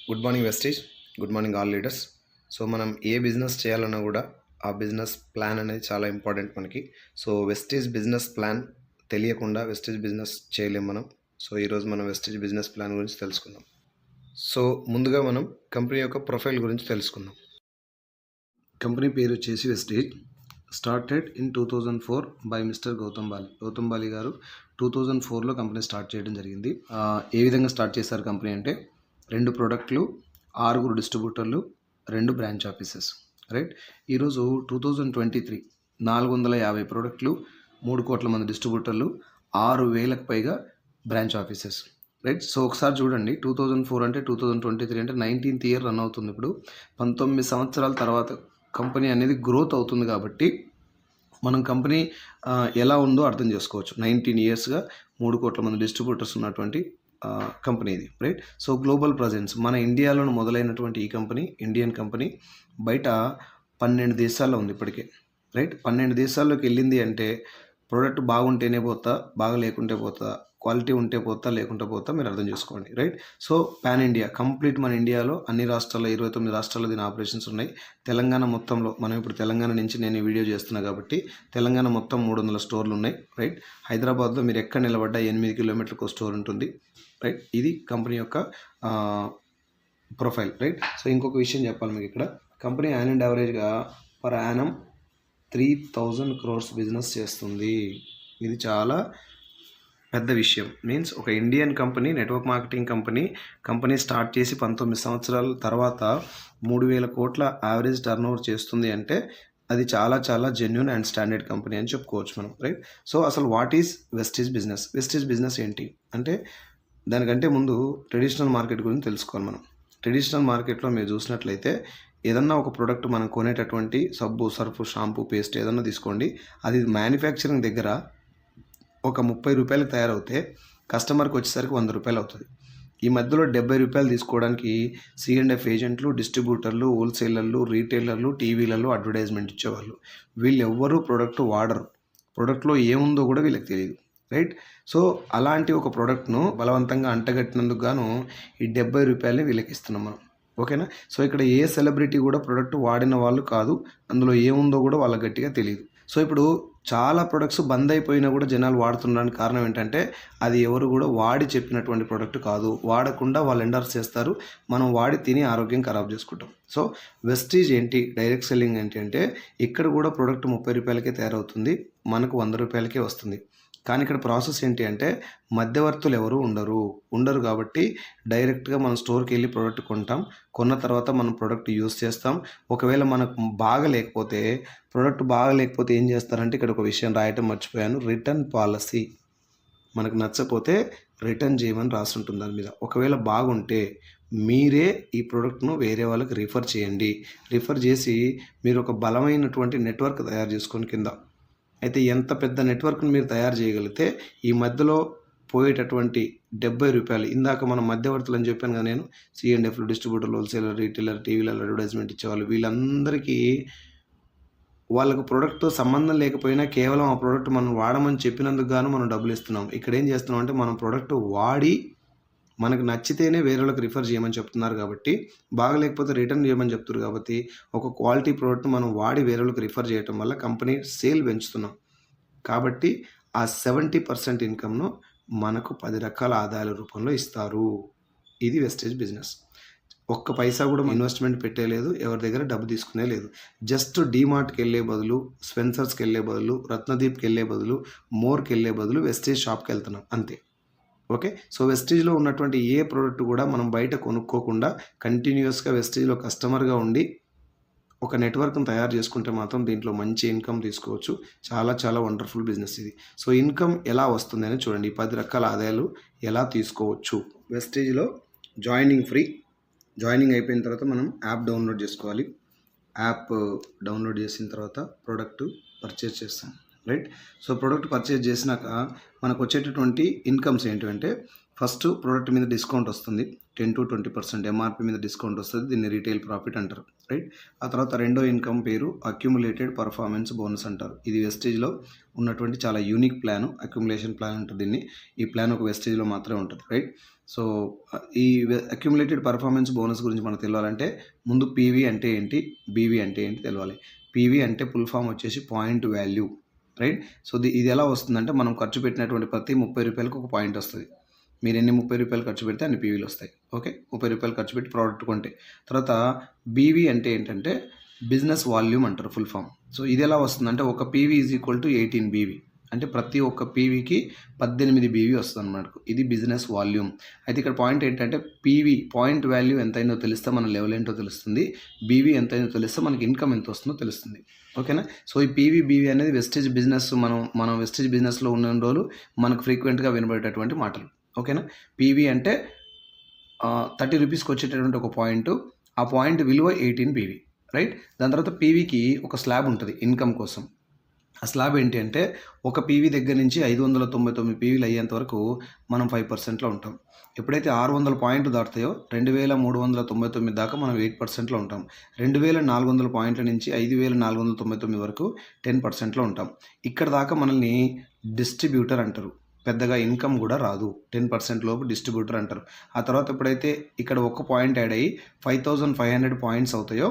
Good morning Vestige. Good morning all leaders. So మనం ఏ business చేయాలన్నా కూడా ఆ బిజినెస్ ప్లాన్ అనేది చాలా ఇంపార్టెంట్ మనకి. సో వెస్టీజ్ బిజినెస్ ప్లాన్ తెలియకుండా వెస్టీజ్ బిజినెస్ చేయలేం మనం. సో ఈరోజు మనం వెస్టీజ్ బిజినెస్ ప్లాన్ గురించి తెలుసుకుందాం. సో ముందుగా మనం కంపెనీ యొక్క ప్రొఫైల్ గురించి తెలుసుకుందాం. కంపెనీ పేరు వచ్చేసి Vestige. Started in 2004 by mister Gautam Bali. Gautam Bali గారు 2004లో కంపెనీ స్టార్ట్ చేయడం జరిగింది. ఏ విధంగా స్టార్ట్ చేశారు కంపెనీ అంటే 2 ప్రోడక్ట్లు, 6 డిస్ట్రిబ్యూటర్లు, 2 బ్రాంచ్ ఆఫీసెస్. రైట్. ఈరోజు 2023 450 ప్రోడక్ట్లు, 3 కోట్ల మంది డిస్ట్రిబ్యూటర్లు, 6,000కు పైగా బ్రాంచ్ ఆఫీసెస్. రైట్. సో ఒకసారి చూడండి, 2004 అంటే 2023 అంటే 19th ఇయర్ రన్ అవుతుంది. ఇప్పుడు 19 సంవత్సరాల తర్వాత కంపెనీ అనేది గ్రోత్ అవుతుంది కాబట్టి మనం కంపెనీ ఎలా ఉందో అర్థం చేసుకోవచ్చు. 19 ఇయర్స్గా 3 కోట్ల మంది డిస్ట్రిబ్యూటర్స్ ఉన్నటువంటి కంపెనీ ఇది. రైట్. సో గ్లోబల్ ప్రజెన్స్ మన ఇండియాలో మొదలైనటువంటి ఈ కంపెనీ ఇండియన్ కంపెనీ బయట 12 దేశాల్లో ఉంది ఇప్పటికే. రైట్. 12 దేశాల్లోకి వెళ్ళింది అంటే ప్రోడక్ట్ బాగుంటేనే పోతా, బాగా లేకుంటే పోతా, క్వాలిటీ ఉంటే పోతా, లేకుంటే పోతా, మీరు అర్థం చేసుకోండి. Right. So pan India complete మన ఇండియాలో అన్ని రాష్ట్రాల్లో 29 రాష్ట్రాల్లో దీని ఆపరేషన్స్ ఉన్నాయి. తెలంగాణ మొత్తంలో మనం ఇప్పుడు తెలంగాణ నుంచి నేను ఈ వీడియో చేస్తున్నా కాబట్టి తెలంగాణ మొత్తం 300 స్టోర్లు ఉన్నాయి. రైట్. హైదరాబాద్లో మీరు ఎక్కడ నిలబడ్డా 8 కిలోమీటర్లకు స్టోర్ ఉంటుంది. రైట్. ఇది కంపెనీ యొక్క ప్రొఫైల్. రైట్. సో ఇంకొక విషయం చెప్పాలి మీకు ఇక్కడ. కంపెనీ యావరేజ్గా పర్ యానం 3,000 crores బిజినెస్ చేస్తుంది. ఇది చాలా పెద్ద విషయం. మీన్స్ ఒక Indian company, network marketing company start చేసి 19 సంవత్సరాల తర్వాత 3,000 కోట్ల యావరేజ్ టర్న్ చేస్తుంది అంటే అది చాలా చాలా జెన్యూన్ అండ్ స్టాండర్డ్ కంపెనీ అని చెప్పుకోవచ్చు మనం. రైట్. సో అసలు what is Vestige business? Vestige business ఏంటి అంటే దానికంటే ముందు ట్రెడిషనల్ మార్కెట్ గురించి తెలుసుకోవాలి మనం. ట్రెడిషనల్ మార్కెట్లో మీరు చూసినట్లయితే ఏదన్నా ఒక ప్రోడక్ట్ మనం కొనేటటువంటి సబ్బు, సర్ఫ్, షాంపూ, పేస్ట్ ఏదన్నా తీసుకోండి, అది మ్యానుఫ్యాక్చరింగ్ దగ్గర ఒక 30 రూపాయలకు తయారవుతే కస్టమర్కి వచ్చేసరికి 100 రూపాయలు అవుతుంది. ఈ మధ్యలో 70 రూపాయలు తీసుకోవడానికి C&F ఏజెంట్లు, డిస్ట్రిబ్యూటర్లు, హోల్సేలర్లు, రీటైలర్లు, టీవీలలో అడ్వర్టైజ్మెంట్ ఇచ్చేవాళ్ళు. వీళ్ళు ఎవ్వరూ ప్రోడక్ట్ వాడరు. ప్రోడక్ట్లో ఏముందో కూడా వీళ్ళకి తెలియదు. రైట్. సో అలాంటి ఒక ప్రోడక్ట్ను బలవంతంగా అంటగట్టినందుకు గాను ఈ 70 రూపాయలని వీళ్ళకి ఇస్తున్నాం మనం. ఓకేనా. సో ఇక్కడ ఏ సెలబ్రిటీ కూడా ప్రోడక్ట్ వాడిన వాళ్ళు కాదు, అందులో ఏముందో కూడా వాళ్ళకి గట్టిగా తెలియదు. సో ఇప్పుడు చాలా ప్రొడక్ట్స్ బంద్ అయిపోయినా కూడా జనాలు వాడుతుండడానికి కారణం ఏంటంటే అది ఎవరు కూడా వాడి చెప్పినటువంటి ప్రోడక్ట్ కాదు, వాడకుండా వాళ్ళు ఎండర్స్ చేస్తారు, మనం వాడి తిని ఆరోగ్యం ఖరాబ్ చేసుకుంటాం. సో వెస్టీజ్ ఏంటి, డైరెక్ట్ సెల్లింగ్ ఏంటి అంటే ఇక్కడ కూడా ప్రోడక్ట్ 30 రూపాయలకే తయారవుతుంది, మనకు 100 రూపాయలకే వస్తుంది. కానీ ఇక్కడ ప్రాసెస్ ఏంటి అంటే మధ్యవర్తులు ఎవరు ఉండరు కాబట్టి డైరెక్ట్గా మనం స్టోర్కి వెళ్ళి ప్రోడక్ట్ కొంటాం. కొన్న తర్వాత మనం ప్రోడక్ట్ యూస్ చేస్తాం. ఒకవేళ మనకు ప్రోడక్ట్ బాగలేకపోతే ఏం చేస్తారంటే ఇక్కడ ఒక విషయం రాయటం మర్చిపోయాను. Return policy. మనకు నచ్చపోతే రిటర్న్ చేయమని రాస్తుంటుంది దాని మీద. ఒకవేళ బాగుంటే మీరే ఈ ప్రోడక్ట్ను వేరే వాళ్ళకి రిఫర్ చేయండి. రిఫర్ చేసి మీరు ఒక బలమైనటువంటి నెట్వర్క్ తయారు చేసుకొని కింద. అయితే ఎంత పెద్ద నెట్వర్క్ను మీరు తయారు చేయగలిగితే ఈ మధ్యలో పోయేటటువంటి 70 రూపాయలు, ఇందాక మనం మధ్యవర్తులు అని చెప్పాను కదా నేను, C&Fలు, డిస్ట్రిబ్యూటర్లు, హోల్సేలర్, రీటైలర్, టీవీలలో అడ్వర్టైజ్మెంట్ ఇచ్చేవాళ్ళు, వీళ్ళందరికీ వాళ్ళకు ప్రోడక్ట్తో సంబంధం లేకపోయినా కేవలం ఆ ప్రోడక్ట్ మనం వాడమని చెప్పినందుకు గాను మనం డబ్బులు ఇస్తున్నాం. ఇక్కడ ఏం చేస్తున్నాం అంటే మనం ప్రోడక్ట్ వాడి మనకు నచ్చితేనే వేరే వాళ్ళకి రిఫర్ చేయమని చెప్తున్నారు కాబట్టి, బాగలేకపోతే రిటర్న్ చేయమని చెప్తున్నారు కాబట్టి ఒక క్వాలిటీ ప్రోడక్ట్ మనం వాడి వేరే వాళ్ళకి రిఫర్ చేయటం వల్ల కంపెనీ సేల్ పెంచుతున్నాం. కాబట్టి ఆ 70% ఇన్కమ్ను మనకు 10 రకాల ఆదాయాల రూపంలో ఇస్తారు. ఇది వెస్టేజ్ బిజినెస్. ఒక్క పైసా కూడా ఇన్వెస్ట్మెంట్ పెట్టలేదు, ఎవరి దగ్గర డబ్బు తీసుకునే లేదు. జస్ట్ డీమార్ట్కి వెళ్ళే బదులు, స్పెన్సర్స్కి వెళ్ళే బదులు, రత్నదీప్కి వెళ్ళే బదులు, మోర్కి వెళ్ళే బదులు వెస్టేజ్ షాప్కి వెళ్తున్నాం అంతే. ఓకే. సో వెస్టీజ్లో ఉన్నటువంటి ఏ ప్రోడక్ట్ కూడా మనం బయట కొనుక్కోకుండా కంటిన్యూస్గా వెస్టీజ్లో కస్టమర్గా ఉండి ఒక నెట్వర్క్ను తయారు చేసుకుంటే మాత్రం దీంట్లో మంచి ఇన్కమ్ తీసుకోవచ్చు. చాలా చాలా వండర్ఫుల్ బిజినెస్ ఇది. సో ఇన్కమ్ ఎలా వస్తుంది అని చూడండి. 10 రకాల ఆదాయాలు ఎలా తీసుకోవచ్చు. వెస్టీజ్లో జాయినింగ్ ఫ్రీ. జాయినింగ్ అయిపోయిన తర్వాత మనం యాప్ డౌన్లోడ్ చేసుకోవాలి. యాప్ డౌన్లోడ్ చేసిన తర్వాత ప్రోడక్ట్ పర్చేజ్ చేస్తాం. రైట్. సో ప్రోడక్ట్ పర్చేజ్ చేసినాక మనకు వచ్చేటటువంటి ఇన్కమ్స్ ఏంటంటే ఫస్ట్ ప్రోడక్ట్ మీద డిస్కౌంట్ వస్తుంది 10-20% ఎంఆర్పి మీద డిస్కౌంట్ వస్తుంది, దీన్ని రీటైల్ ప్రాఫిట్ అంటారు, రైట్. ఆ తర్వాత రెండో ఇన్కమ్ పేరు అక్యుములేటెడ్ పర్ఫార్మెన్స్ బోనస్ అంటారు. ఇది వెస్టేజ్లో ఉన్నటువంటి చాలా యూనిక్ ప్లాన్, అక్యుములేషన్ ప్లాన్ ఉంటుంది దీన్ని. ఈ ప్లాన్ ఒక వెస్టేజ్లో మాత్రమే ఉంటుంది, రైట్. సో ఈ అక్యుములేటెడ్ పర్ఫార్మెన్స్ బోనస్ గురించి మనకు తెలియాలంటే ముందు పీవీ అంటే ఏంటి, బీవీ అంటే ఏంటి తెలియాలి. పీవీ అంటే ఫుల్ ఫామ్ వచ్చేసి పాయింట్ వాల్యూ, రైట్. సో ఇది ఎలా వస్తుందంటే మనం ఖర్చు పెట్టినటువంటి ప్రతి 30 రూపాయలకు ఒక పాయింట్ వస్తుంది. మీరు ఎన్ని 30 రూపాయలు ఖర్చు పెడితే అన్ని పీవీలు వస్తాయి, ఓకే. 30 రూపాయలు ఖర్చు పెట్టి ప్రోడక్ట్ కొంటే. తర్వాత బీవీ అంటే ఏంటంటే బిజినెస్ వాల్యూమ్ అంటారు ఫుల్ ఫామ్. సో ఇది ఎలా వస్తుందంటే ఒక PV is equal to 18 BV, అంటే ప్రతి ఒక్క పీవీకి 18 బీవీ వస్తుంది అన్నమాట. ఇది బిజినెస్ వాల్యూమ్. అయితే ఇక్కడ పాయింట్ ఏంటంటే పీవీ పాయింట్ వాల్యూ ఎంతైందో తెలిస్తే మన లెవెల్ ఏంటో తెలుస్తుంది, బీవీ ఎంతైందో తెలిస్తే మనకి ఇన్కమ్ ఎంత వస్తుందో తెలుస్తుంది, ఓకేనా. సో ఈ పీవీ బీవీ అనేది వెస్టేజ్ బిజినెస్, మనం వెస్టేజ్ బిజినెస్లో ఉన్న రోజులు మనకు ఫ్రీక్వెంట్గా వినబడేటటువంటి మాటలు, ఓకేనా. పీవీ అంటే 30 రూపీస్కి వచ్చేటటువంటి ఒక పాయింట్, ఆ పాయింట్ విలువ 18 పీవీ, రైట్. దాని తర్వాత పీవీకి ఒక స్లాబ్ ఉంటుంది ఇన్కమ్ కోసం. ఆ స్లాబ్ ఏంటి అంటే ఒక పీవీ దగ్గర నుంచి 599 పీవీలు అయ్యేంత వరకు మనం 5%లో ఉంటాం. ఎప్పుడైతే 600 పాయింట్లు దాటుతాయో 2399 దాకా మనం 8%లో ఉంటాం. 2400 పాయింట్ల నుంచి 5499 వరకు 10%లో ఉంటాం. ఇక్కడ దాకా మనల్ని డిస్ట్రిబ్యూటర్ అంటారు. పెద్దగా ఇన్కమ్ కూడా రాదు, 10% లోపు డిస్ట్రిబ్యూటర్ అంటారు. ఆ తర్వాత ఎప్పుడైతే ఇక్కడ ఒక పాయింట్ యాడ్ అయ్యి 5500 పాయింట్స్ అవుతాయో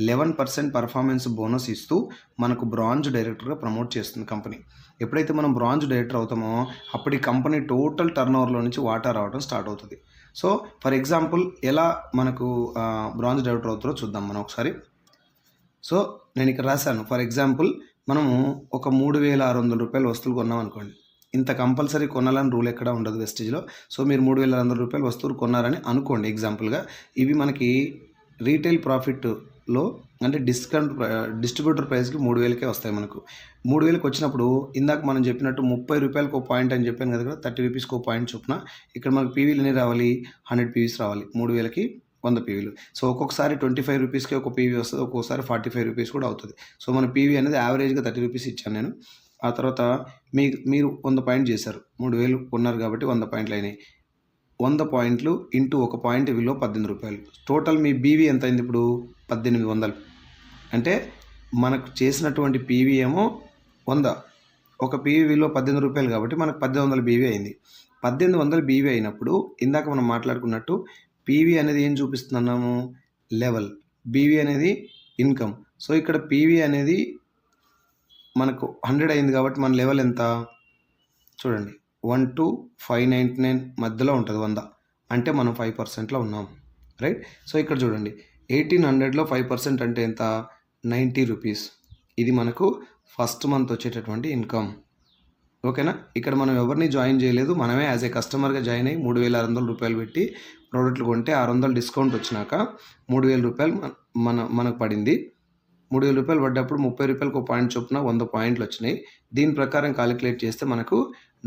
11% పర్ఫార్మెన్స్ బోనస్ ఇస్తూ మనకు బ్రాంజ్ డైరెక్టర్గా ప్రమోట్ చేస్తుంది కంపెనీ. ఎప్పుడైతే మనం బ్రాంజ్ డైరెక్టర్ అవుతామో అప్పుడు ఈ కంపెనీ టోటల్ టర్నోవర్లో నుంచి వాటా రావడం స్టార్ట్ అవుతుంది. సో ఫర్ ఎగ్జాంపుల్ ఎలా మనకు బ్రాంజ్ డైరెక్టర్ అవుతారో చూద్దాం మనం ఒకసారి. సో నేను ఇక్కడ రాశాను, ఫర్ ఎగ్జాంపుల్ మనము ఒక 3600 రూపాయల వస్తువులు కొన్నాం అనుకోండి. ఇంత కంపల్సరీ కొనాలని రూల్ ఎక్కడ ఉండదు వెస్టేజ్లో. సో మీరు 3600 రూపాయల వస్తువులు కొన్నారని అనుకోండి ఎగ్జాంపుల్గా. ఇవి మనకి రీటైల్ ప్రాఫిట్లో అంటే డిస్ట్రిబ్యూటర్ ప్రైస్కి 3000కే వస్తాయి మనకు. 3000కి వచ్చినప్పుడు ఇందాక మనం చెప్పినట్టు 30 రూపాయలకు ఒక పాయింట్ అని చెప్పాను కదా, 30 రూపీస్కి ఒక పాయింట్ చొప్పున ఇక్కడ మనకు పీవీలు ఎన్ని రావాలి, 100 పీవీస్ రావాలి. 3000కి 100 పీవీలు. సో ఒక్కొక్కసారి 25 రూపీస్కి ఒక పీవీ వస్తుంది, ఒక్కొక్కసారి 45 రూపీస్ కూడా అవుతుంది. సో మన పీవీ అనేది యావరేజ్గా 30 రూపీస్ ఇచ్చాను నేను. ఆ తర్వాత మీరు 100 పాయింట్ చేశారు, 3000 కొన్నారు కాబట్టి 100 పాయింట్లు అయినాయి. 100 పాయింట్లు ఇంటూ ఒక పాయింట్ విలువ 18 రూపాయలు. టోటల్ మీ బీవీ ఎంత అయింది ఇప్పుడు 1800. అంటే మనకు చేసినటువంటి పీవీ ఏమో 100, ఒక పీవీ విలువ 18 రూపాయలు కాబట్టి మనకు 1800 బీవీ అయింది. 1800 బీవీ అయినప్పుడు ఇందాక మనం మాట్లాడుకున్నట్టు పీవీ అనేది ఏం చూపిస్తున్నాము, లెవెల్. బీవీ అనేది ఇన్కమ్. సో ఇక్కడ పీవీ అనేది మనకు 100 అయింది కాబట్టి మన లెవెల్ ఎంత చూడండి, 1 to 599 మధ్యలో ఉంటుంది 100, అంటే మనం 5%లో ఉన్నాం, రైట్. సో ఇక్కడ చూడండి 1800లో 5% అంటే ఎంత, 90 రూపీస్. ఇది మనకు ఫస్ట్ మంత్ వచ్చేటటువంటి ఇన్కమ్, ఓకేనా. ఇక్కడ మనం ఎవరిని జాయిన్ చేయలేదు, మనమే యాజ్ ఏ కస్టమర్గా జాయిన్ అయ్యి 3600 రూపాయలు పెట్టి ప్రోడక్ట్లు కొంటే 600 డిస్కౌంట్ వచ్చినాక 3000 రూపాయలు మనకు పడింది. 3000 రూపాయలు పడ్డప్పుడు 30 రూపాయలకు ఒక పాయింట్ చొప్పున 100 పాయింట్లు వచ్చినాయి. దీని ప్రకారం కాలిక్యులేట్ చేస్తే మనకు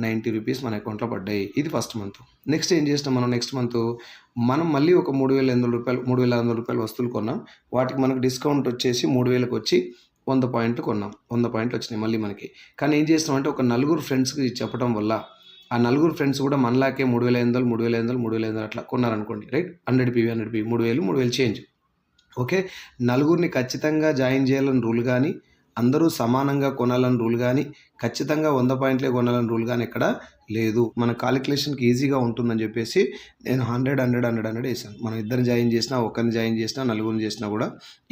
90 రూపీస్ మన అకౌంట్లో పడ్డాయి. ఇది ఫస్ట్ మంత్. నెక్స్ట్ ఏం చేసినాం మనం, నెక్స్ట్ మంత్ మనం మళ్ళీ ఒక 3600 రూపాయలు వస్తువులు కొన్నాం. వాటికి మనకు డిస్కౌంట్ వచ్చేసి 3000కి వచ్చి 100 పాయింట్లు కొన్నాం. 100 పాయింట్లు వచ్చినాయి మళ్ళీ మనకి. కానీ ఏం చేసినామంటే ఒక నలుగురు ఫ్రెండ్స్కి చెప్పడం వల్ల ఆ నలుగురు ఫ్రెండ్స్ కూడా మనలాగే 3500 అట్లా కొన్నారనుకోండి, రైట్. 100 PV 3000 change, okay. నలుగురిని ఖచ్చితంగా జాయిన్ చేయాలని రూల్ కానీ, అందరూ సమానంగా కొనాలని రూల్ కానీ, ఖచ్చితంగా 100 పాయింట్లే కొనాలని రూల్ కానీ ఎక్కడ లేదు. మన కాలిక్యులేషన్కి ఈజీగా ఉంటుందని చెప్పేసి నేను 100 వేసాను. మనం ఇద్దరిని జాయిన్ చేసినా, ఒకరిని జాయిన్ చేసినా, నలుగురిని చేసినా కూడా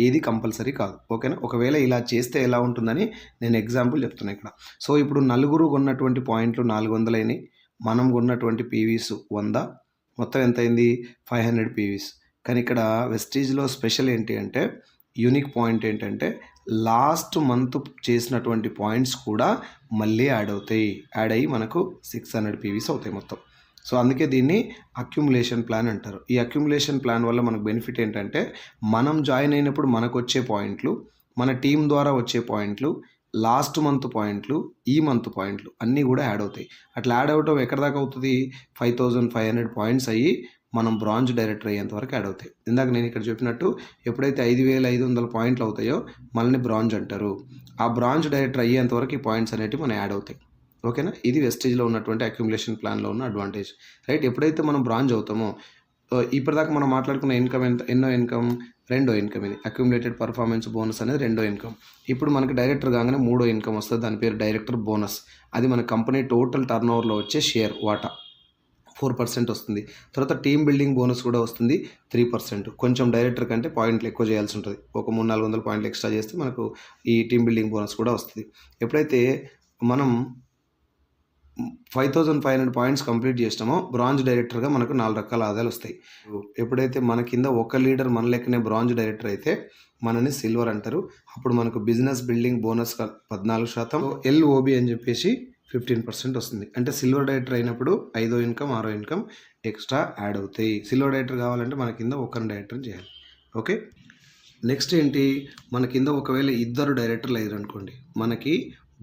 ఏది కంపల్సరీ కాదు, ఓకేనా. ఒకవేళ ఇలా చేస్తే ఎలా ఉంటుందని నేను ఎగ్జాంపుల్ చెప్తున్నాను ఇక్కడ. సో ఇప్పుడు నలుగురు కొన్నటువంటి పాయింట్లు 400 అయినాయి, మనం కొన్నటువంటి పీవీస్ 100, మొత్తం ఎంత అయింది 500 పీవీస్. కానీ ఇక్కడ వెస్టీజ్లో స్పెషల్ ఏంటి అంటే, యూనిక్ పాయింట్ ఏంటంటే లాస్ట్ మంత్ చేసినటువంటి పాయింట్స్ కూడా మళ్ళీ యాడ్ అయ్యి మనకు 600 పీవీస్ అవుతాయి మొత్తం. సో అందుకే దీన్ని అక్యుములేషన్ ప్లాన్ అంటారు. ఈ అక్యుములేషన్ ప్లాన్ వల్ల మనకు బెనిఫిట్ ఏంటంటే మనం జాయిన్ అయినప్పుడు మనకు వచ్చే పాయింట్లు, మన టీం ద్వారా వచ్చే పాయింట్లు, లాస్ట్ మంత్ పాయింట్లు, ఈ మంత్ పాయింట్లు అన్నీ కూడా యాడ్ అవుతాయి. అట్లా యాడ్ అవడం ఎక్కడ దాకా అవుతుంది, 5500 పాయింట్స్ అయ్యి మనం బ్రాంజ్ డైరెక్టర్ అయ్యేంత వరకు యాడ్ అవుతాయి. ఇందాక నేను ఇక్కడ చెప్పినట్టు ఎప్పుడైతే 5500 పాయింట్లు అవుతాయో మనల్ని బ్రాంజ్ అంటారు. ఆ బ్రాంజ్ డైరెక్టర్ అయ్యేంత వరకు ఈ పాయింట్స్ అనేటివి మనం యాడ్ అవుతాయి. ఓకేనా? ఇది వెస్టేజ్లో ఉన్నటువంటి అక్యుములేషన్ ప్లాన్లో ఉన్న అడ్వాంటేజ్, రైట్? ఎప్పుడైతే మనం బ్రాంజ్ అవుతామో ఇప్పటిదాకా మనం మాట్లాడుకున్న ఇన్కమ్ ఎన్నో ఇన్కమ్, రెండో ఇన్కమ్. ఇది అక్యుములేటెడ్ పర్ఫార్మెన్స్ బోనస్ అనేది రెండో ఇన్కమ్. ఇప్పుడు మనకి డైరెక్టర్ కాగానే మూడో ఇన్కమ్ వస్తుంది, దాని పేరు డైరెక్టర్ బోనస్. అది మన కంపెనీ టోటల్ టర్న్ ఓవర్లో వచ్చే షేర్ వాటా 4% వస్తుంది. తర్వాత టీమ్ బిల్డింగ్ బోనస్ కూడా వస్తుంది 3%. కొంచెం డైరెక్టర్ కంటే పాయింట్లు ఎక్కువ చేయాల్సి ఉంటుంది, ఒక 300-400 పాయింట్లు ఎక్స్ట్రా చేస్తే మనకు ఈ టీమ్ బిల్డింగ్ బోనస్ కూడా వస్తుంది. ఎప్పుడైతే మనం 5500 పాయింట్స్ కంప్లీట్ చేసినామో బ్రాంజ్ డైరెక్టర్గా మనకు 4 రకాల ఆదాయాలు వస్తాయి. ఎప్పుడైతే మన కింద ఒక లీడర్ మన లెక్కనే బ్రాంజ్ డైరెక్టర్ అయితే మనని సిల్వర్ అంటారు. అప్పుడు మనకు బిజినెస్ బిల్డింగ్ బోనస్ 14%, LOB అని చెప్పేసి 15% వస్తుంది. అంటే సిల్వర్ డైరెక్టర్ అయినప్పుడు 5వ ఇన్కమ్ 6వ ఇన్కమ్ ఎక్స్ట్రా యాడ్ అవుతాయి. సిల్వర్ డైరెక్టర్ కావాలంటే మన కింద ఒకరిని డైరెక్టర్ చేయాలి. ఓకే, నెక్స్ట్ ఏంటి, మన కింద ఒకవేళ ఇద్దరు డైరెక్టర్లు అయ్యారు అనుకోండి, మనకి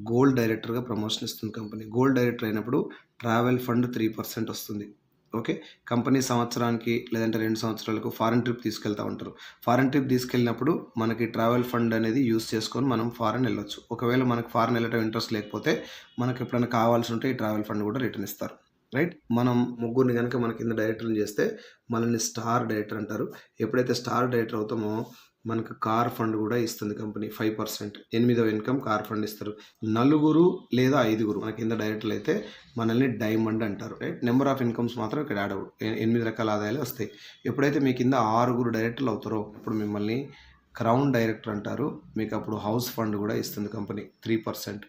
గోల్డ్ డైరెక్టర్గా ప్రమోషన్ ఇస్తుంది కంపెనీ. గోల్డ్ డైరెక్టర్ అయినప్పుడు ట్రావెల్ ఫండ్ 3% వస్తుంది. ఓకే, కంపెనీ సంవత్సరానికి లేదంటే 2 సంవత్సరాలకు ఫారెన్ ట్రిప్ తీసుకెళ్తూ ఉంటారు. ఫారెన్ ట్రిప్ తీసుకెళ్ళినప్పుడు మనకి ట్రావెల్ ఫండ్ అనేది యూస్ చేసుకొని మనం ఫారెన్ వెళ్ళొచ్చు. ఒకవేళ మనకు ఫారెన్ వెళ్ళటం ఇంట్రెస్ట్ లేకపోతే మనకు ఎప్పుడైనా కావాల్సి ఉంటే ఈ ట్రావెల్ ఫండ్ కూడా రిటర్న్ ఇస్తారు, రైట్? మనం ముగ్గురిని కనుక మన కింద డైరెక్టర్ని చేస్తే మనల్ని స్టార్ డైరెక్టర్ అంటారు. ఎప్పుడైతే స్టార్ డైరెక్టర్ అవుతామో మనకు కార్ ఫండ్ కూడా ఇస్తుంది కంపెనీ 5%. 8వ ఇన్కమ్ కార్ ఫండ్ ఇస్తారు. 4 లేదా 5 మన కింద డైరెక్టర్లు అయితే మనల్ని డైమండ్ అంటారు, రైట్? నెంబర్ ఆఫ్ ఇన్కమ్స్ మాత్రం ఇక్కడ యాడ్ అవ్వదు, 8 రకాల ఆదాయాలు వస్తాయి. ఎప్పుడైతే మీ కింద 6 డైరెక్టర్లు అవుతారో అప్పుడు మిమ్మల్ని క్రౌన్ డైరెక్టర్ అంటారు. మీకు అప్పుడు హౌస్ ఫండ్ కూడా ఇస్తుంది కంపెనీ 3%,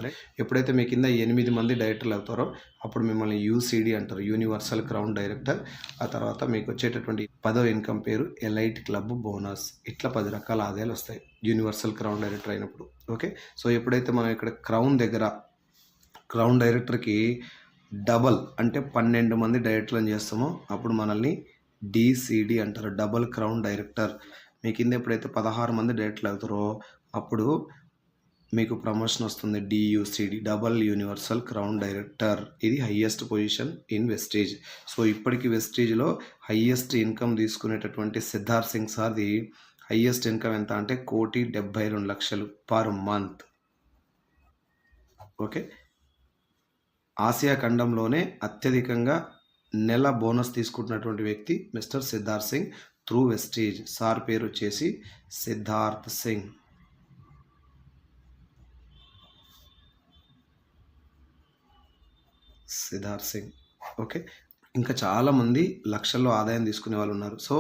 రైట్? ఎప్పుడైతే మీ కింద 8 మంది డైరెక్టర్లు అవుతారో అప్పుడు మిమ్మల్ని UCD అంటారు, యూనివర్సల్ క్రౌన్ డైరెక్టర్. ఆ తర్వాత మీకు వచ్చేటటువంటి 10వ ఇన్కమ్ పేరు ఎలైట్ క్లబ్ బోనస్. ఇట్లా 10 రకాల ఆదాయాలు వస్తాయి యూనివర్సల్ క్రౌన్ డైరెక్టర్ అయినప్పుడు. ఓకే, సో ఎప్పుడైతే మనం ఇక్కడ క్రౌన్ దగ్గర క్రౌన్ డైరెక్టర్కి డబల్ అంటే 12 మంది డైరెక్టర్లను చేస్తామో అప్పుడు మనల్ని DCD అంటారు, డబల్ క్రౌన్ డైరెక్టర్. మీ కింద ఎప్పుడైతే 16 మంది డైరెక్టర్లు అవుతారో అప్పుడు మీకు ప్రమోషన్ వస్తుంది DUCD, double universal crown director. ఇది highest position in Vestige. So ఇప్పటికి వెస్టేజ్లో హయ్యెస్ట్ ఇన్కమ్ తీసుకునేటటువంటి సిద్ధార్థ్ సింగ్ సార్ది హయ్యెస్ట్ ఇన్కమ్ ఎంత అంటే 1,72,00,000 పర్ మంత్. ఓకే, ఆసియా ఖండంలోనే అత్యధికంగా నెల బోనస్ తీసుకుంటున్నటువంటి వ్యక్తి mister Siddharth Singh through Vestige. Sir పేరు వచ్చేసి సిద్ధార్థ్ సింగ్. ఓకే, ఇంకా చాలామంది లక్షల్లో ఆదాయం తీసుకునే వాళ్ళు ఉన్నారు. సో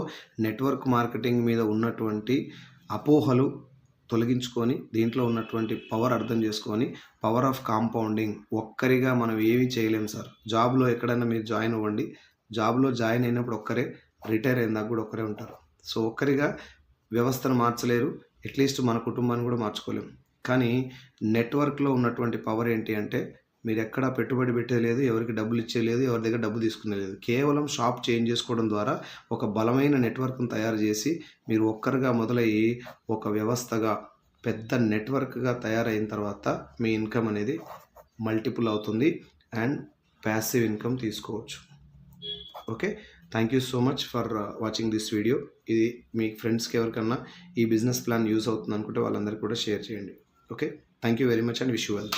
నెట్వర్క్ మార్కెటింగ్ మీద ఉన్నటువంటి అపోహలు తొలగించుకొని దీంట్లో ఉన్నటువంటి పవర్ అర్థం చేసుకొని పవర్ ఆఫ్ కాంపౌండింగ్. ఒక్కరిగా మనం ఏమీ చేయలేము సార్. జాబ్లో ఎక్కడైనా మీరు జాయిన్ అవ్వండి, జాబ్లో జాయిన్ అయినప్పుడు ఒక్కరే, రిటైర్ అయిన దాకా కూడా ఒక్కరే ఉంటారు. సో ఒక్కరిగా వ్యవస్థను మార్చలేరు, అట్లీస్ట్ మన కుటుంబాన్ని కూడా మార్చుకోలేము. కానీ నెట్వర్క్లో ఉన్నటువంటి పవర్ ఏంటి అంటే మీరు ఎక్కడా పెట్టుబడి పెట్టలేదు, ఎవరికి డబ్బులు ఇచ్చేయలేదు, ఎవరి దగ్గర డబ్బు తీసుకునేలేదు. కేవలం షాప్ చేంజ్ చేసుకోవడం ద్వారా ఒక బలమైన నెట్వర్క్ను తయారు చేసి మీరు ఒక్కరుగా మొదలయ్యి ఒక వ్యవస్థగా పెద్ద నెట్వర్క్గా తయారైన తర్వాత మీ ఇన్కమ్ అనేది మల్టిపుల్ అవుతుంది అండ్ ప్యాసివ్ ఇన్కమ్ తీసుకోవచ్చు. Okay, thank you so much for watching this video. ఇది మీ ఫ్రెండ్స్కి ఎవరికన్నా ఈ బిజినెస్ ప్లాన్ యూస్ అవుతుంది అనుకుంటే వాళ్ళందరికీ కూడా షేర్ చేయండి. Okay, thank you very much and wish you well.